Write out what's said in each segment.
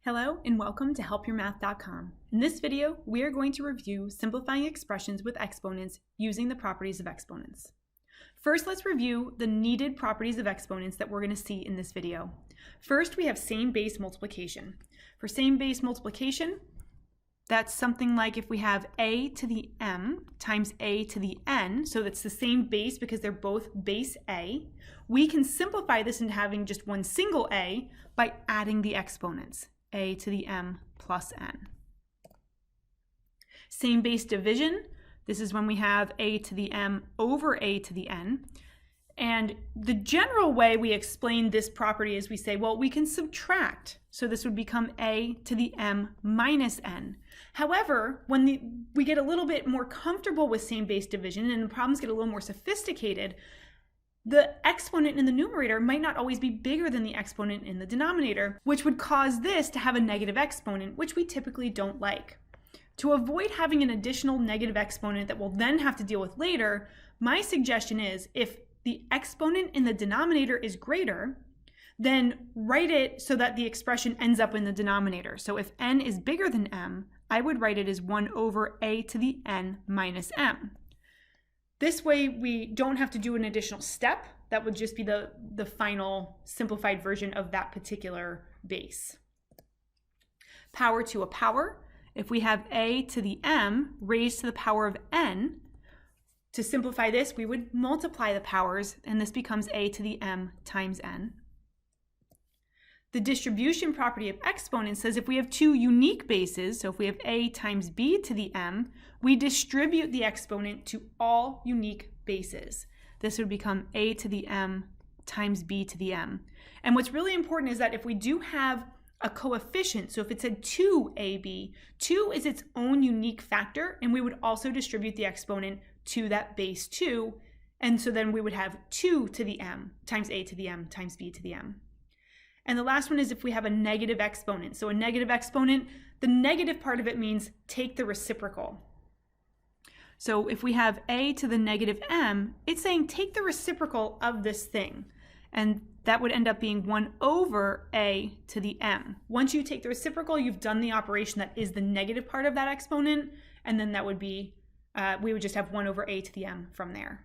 Hello and welcome to helpyourmath.com. In this video, we are going to review simplifying expressions with exponents using the properties of exponents. First, let's review the needed properties of exponents that we're going to see in this video. First, we have same base multiplication. For same base multiplication, that's something like if we have a to the m times a to the n, so that's the same base because they're both base a, we can simplify this into having just one single a by adding the exponents, a to the m plus n. Same base division, this is when we have a to the m over a to the n. And the general way we explain this property is we say, well, we can subtract. So this would become a to the m minus n. However, when we get a little bit more comfortable with same base division and the problems get a little more sophisticated, the exponent in the numerator might not always be bigger than the exponent in the denominator, which would cause this to have a negative exponent, which we typically don't like. To avoid having an additional negative exponent that we'll then have to deal with later, my suggestion is if the exponent in the denominator is greater, then write it so that the expression ends up in the denominator. So if n is bigger than m, I would write it as 1 over a to the n minus m. This way we don't have to do an additional step. That would just be the final simplified version of that particular base. Power to a power. If we have a to the m raised to the power of n, to simplify this, we would multiply the powers, and this becomes a to the m times n. The distribution property of exponents says if we have two unique bases, so if we have a times b to the m, we distribute the exponent to all unique bases. This would become a to the m times b to the m. And what's really important is that if we do have a coefficient, so if it said 2ab, 2 is its own unique factor, and we would also distribute the exponent to that base 2, and so then we would have 2 to the m times a to the m times b to the m. And the last one is if we have a negative exponent. So a negative exponent, the negative part of it means take the reciprocal. So if we have a to the negative m, it's saying take the reciprocal of this thing. And that would end up being 1 over a to the m. Once you take the reciprocal, you've done the operation that is the negative part of that exponent, and then that would be, we would just have 1 over a to the m from there.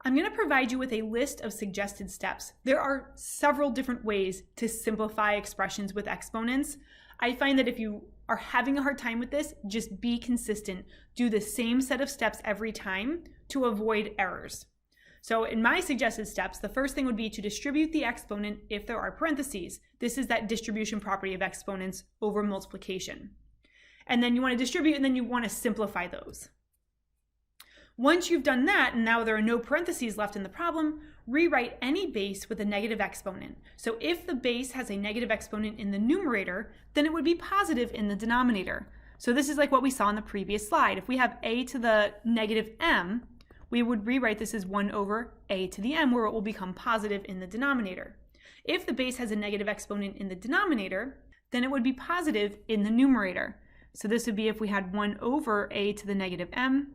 I'm going to provide you with a list of suggested steps. There are several different ways to simplify expressions with exponents. I find that if you are having a hard time with this, just be consistent. Do the same set of steps every time to avoid errors. So in my suggested steps, the first thing would be to distribute the exponent if there are parentheses. This is that distribution property of exponents over multiplication. And then you want to distribute, and then you want to simplify those. Once you've done that, and now there are no parentheses left in the problem, rewrite any base with a negative exponent. So if the base has a negative exponent in the numerator, then it would be positive in the denominator. So this is like what we saw in the previous slide. If we have a to the negative m, we would rewrite this as 1 over a to the m, where it will become positive in the denominator. If the base has a negative exponent in the denominator, then it would be positive in the numerator. So this would be if we had 1 over a to the negative m,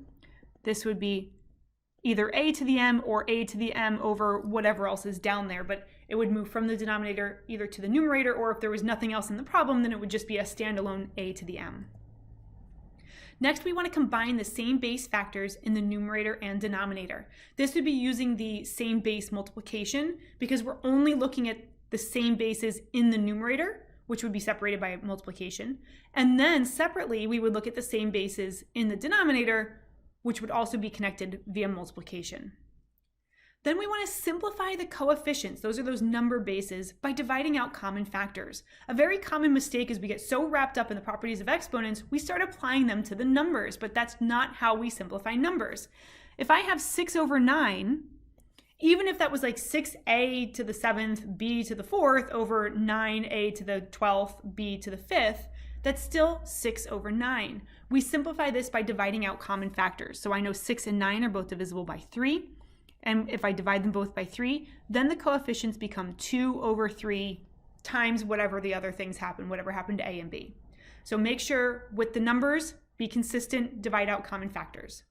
this would be either a to the m or a to the m over whatever else is down there, but it would move from the denominator either to the numerator, or if there was nothing else in the problem, then it would just be a standalone a to the m. Next, we want to combine the same base factors in the numerator and denominator. This would be using the same base multiplication because we're only looking at the same bases in the numerator, which would be separated by multiplication. And then separately, we would look at the same bases in the denominator, which would also be connected via multiplication. Then we want to simplify the coefficients, those are those number bases, by dividing out common factors. A very common mistake is we get so wrapped up in the properties of exponents, we start applying them to the numbers, but that's not how we simplify numbers. If I have 6 over 9, even if that was like 6a to the 7th, b to the 4th, over 9a to the 12th, b to the 5th, that's still 6 over 9. We simplify this by dividing out common factors. So I know 6 and 9 are both divisible by 3. And if I divide them both by 3, then the coefficients become 2 over 3 times whatever the other things happen, whatever happened to a and b. So make sure with the numbers, be consistent, divide out common factors.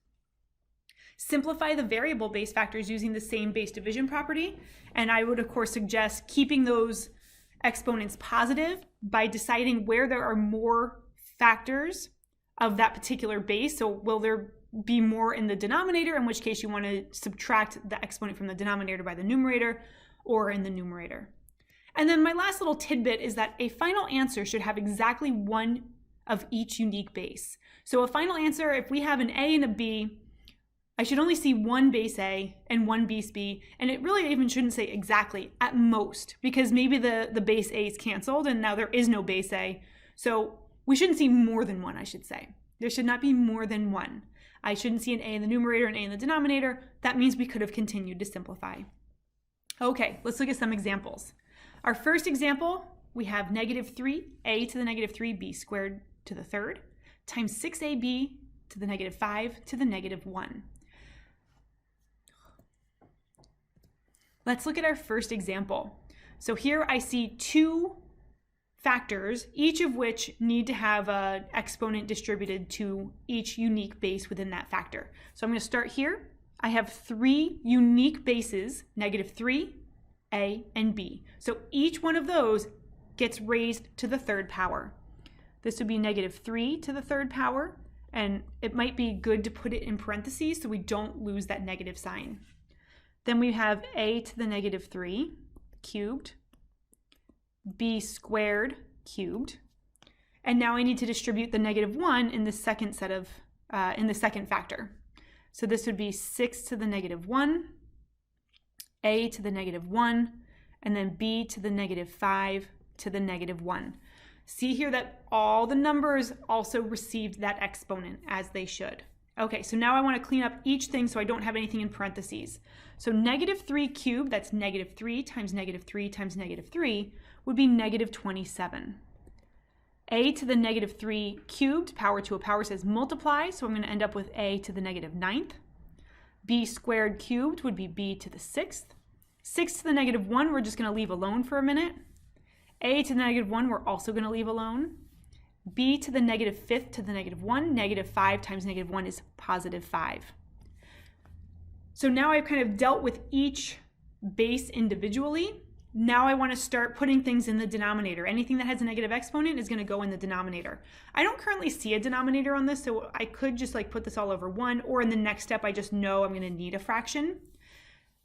Simplify the variable base factors using the same base division property. And I would, of course, suggest keeping those exponents positive by deciding where there are more factors of that particular base. So will there be more in the denominator, in which case you want to subtract the exponent from the denominator by the numerator, or in the numerator. And then my last little tidbit is that a final answer should have exactly one of each unique base. So a final answer, if we have an A and a B, I should only see one base A and one base B, and it really even shouldn't say exactly, at most, because maybe the base A is canceled and now there is no base A. So we shouldn't see more than one, I should say. There should not be more than one. I shouldn't see an A in the numerator and an A in the denominator. That means we could have continued to simplify. Okay, let's look at some examples. Our first example, we have negative 3a to the negative 3b squared to the third times 6ab to the negative 5 to the negative 1. Let's look at our first example. So here I see two factors, each of which need to have an exponent distributed to each unique base within that factor. So I'm going to start here. I have three unique bases, negative 3, A, and B. So each one of those gets raised to the third power. This would be negative 3 to the third power, and it might be good to put it in parentheses so we don't lose that negative sign. Then we have A to the negative 3 cubed, B squared cubed, and now I need to distribute the negative 1 in the second set of, in the second factor. So this would be 6 to the negative 1, A to the negative 1, and then B to the negative 5 to the negative 1. See here that all the numbers also received that exponent, as they should. Okay, so now I want to clean up each thing so I don't have anything in parentheses. So negative 3 cubed, that's negative 3 times negative 3 times negative 3, would be negative 27. A to the negative 3 cubed, power to a power says multiply, so I'm going to end up with A to the negative 9th. B squared cubed would be B to the 6th. 6 to the negative 1, we're just going to leave alone for a minute. A to the negative 1, we're also going to leave alone. B to the negative 5th to the negative 1, negative 5 times negative 1 is positive 5. So now I've kind of dealt with each base individually. Now I want to start putting things in the denominator. Anything that has a negative exponent is going to go in the denominator. I don't currently see a denominator on this, so I could just like put this all over 1, or in the next step I just know I'm going to need a fraction.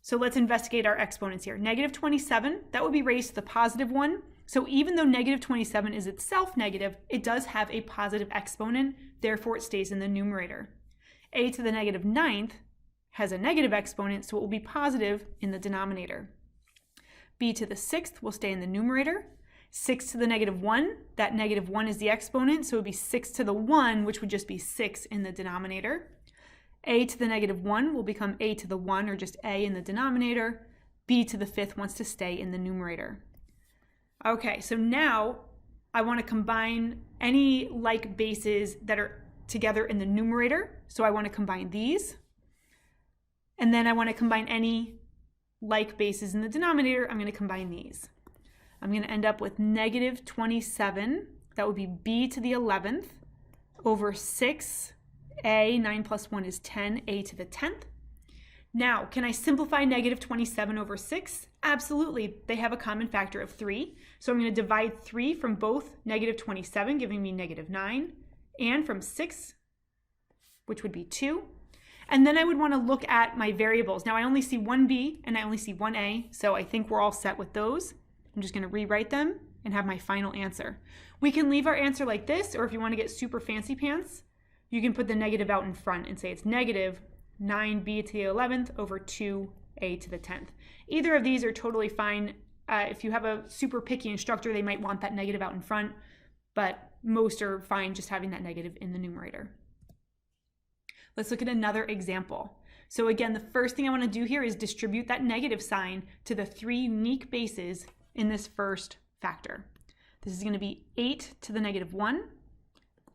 So let's investigate our exponents here. Negative 27, that would be raised to the positive 1. So even though negative 27 is itself negative, it does have a positive exponent, therefore it stays in the numerator. A to the negative 9th has a negative exponent, so it will be positive in the denominator. B to the 6th will stay in the numerator. 6 to the negative 1, that negative 1 is the exponent, so it would be 6 to the 1, which would just be 6 in the denominator. A to the negative 1 will become A to the 1, or just A in the denominator. B to the 5th wants to stay in the numerator. Okay, so now I want to combine any like bases that are together in the numerator. So I want to combine these. And then I want to combine any like bases in the denominator. I'm going to combine these. I'm going to end up with negative 27. That would be B to the 11th over 6. A, 9 plus 1 is 10, A to the 10th. Now, can I simplify negative 27 over 6? Absolutely. They have a common factor of 3. So I'm going to divide 3 from both negative 27, giving me negative 9, and from 6, which would be 2. And then I would want to look at my variables. Now I only see one B and I only see one A, so I think we're all set with those. I'm just going to rewrite them and have my final answer. We can leave our answer like this, or if you want to get super fancy pants, you can put the negative out in front and say it's negative 9b to the 11th over 2a to the 10th. Either of these are totally fine. If you have a super picky instructor, they might want that negative out in front, but most are fine just having that negative in the numerator. Let's look at another example. So again, the first thing I want to do here is distribute that negative sign to the three unique bases in this first factor. This is going to be 8 to the negative 1,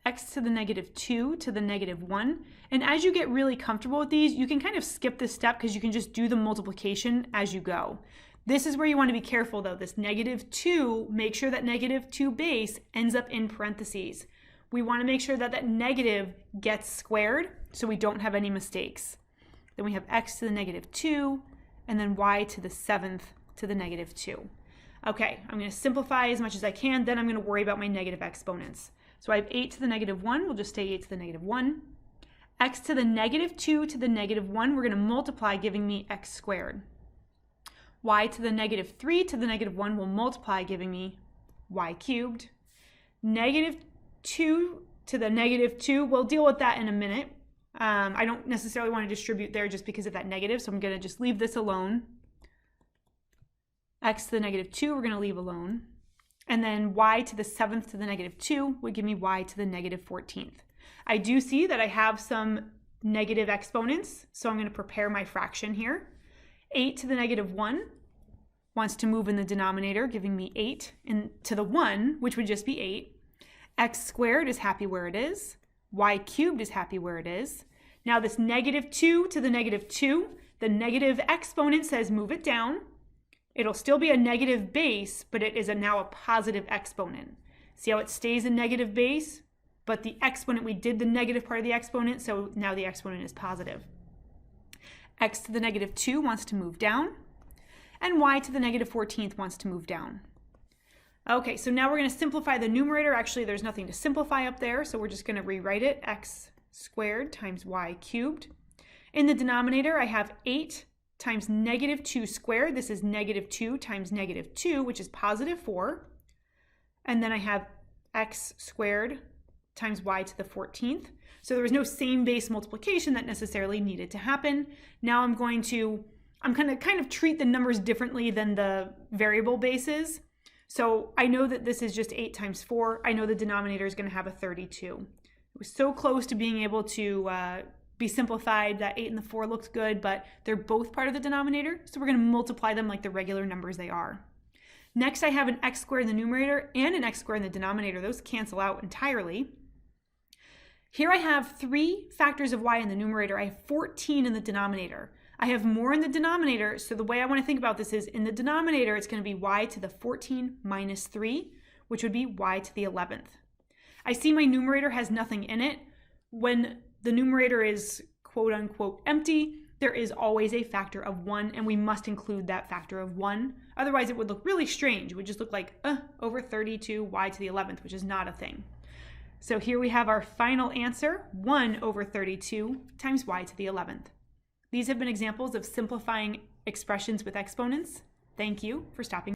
x to the negative 2 to the negative 1. And as you get really comfortable with these, you can kind of skip this step because you can just do the multiplication as you go. This is where you want to be careful though. This negative 2, make sure that negative 2 base ends up in parentheses. We want to make sure that that negative gets squared so we don't have any mistakes. Then we have x to the negative 2 and then y to the 7th to the negative 2. Okay, I'm going to simplify as much as I can, then I'm going to worry about my negative exponents. So I have 8 to the negative 1, we'll just say 8 to the negative 1. X to the negative 2 to the negative 1, we're going to multiply, giving me x squared. Y to the negative 3 to the negative 1 will multiply, giving me y cubed. Negative 2 to the negative 2, we'll deal with that in a minute. I don't necessarily want to distribute there just because of that negative, so I'm going to just leave this alone. X to the negative 2, we're going to leave alone. And then y to the 7th to the negative 2 would give me y to the negative 14th. I do see that I have some negative exponents, so I'm going to prepare my fraction here. 8 to the negative 1 wants to move in the denominator, giving me 8 to the 1, which would just be 8. X squared is happy where it is. Y cubed is happy where it is. Now this negative 2 to the negative 2, the negative exponent says move it down. It'll still be a negative base, but it is now a positive exponent. See how it stays a negative base? But the exponent, we did the negative part of the exponent, so now the exponent is positive. X to the negative 2 wants to move down, and y to the negative 14th wants to move down. Okay, so now we're going to simplify the numerator. Actually, there's nothing to simplify up there, so we're just going to rewrite it. X squared times y cubed. In the denominator, I have 8 times negative 2 squared. This is negative 2 times negative 2, which is positive 4. And then I have x squared times y to the 14th. So there was no same base multiplication that necessarily needed to happen. Now I'm going to kind of treat the numbers differently than the variable bases. So I know that this is just 8 times 4. I know the denominator is going to have a 32. It was so close to being able to be simplified. That 8 and the 4 looked good, but they're both part of the denominator. So we're going to multiply them like the regular numbers they are. Next, I have an x squared in the numerator and an x squared in the denominator. Those cancel out entirely. Here I have 3 factors of y in the numerator. I have 14 in the denominator. I have more in the denominator, so the way I want to think about this is in the denominator, it's going to be y to the 14 minus 3, which would be y to the 11th. I see my numerator has nothing in it. When the numerator is quote unquote empty, there is always a factor of 1, and we must include that factor of 1. Otherwise, it would look really strange. It would just look like over 32 y to the 11th, which is not a thing. So here we have our final answer, 1 over 32 times y to the 11th. These have been examples of simplifying expressions with exponents. Thank you for stopping by.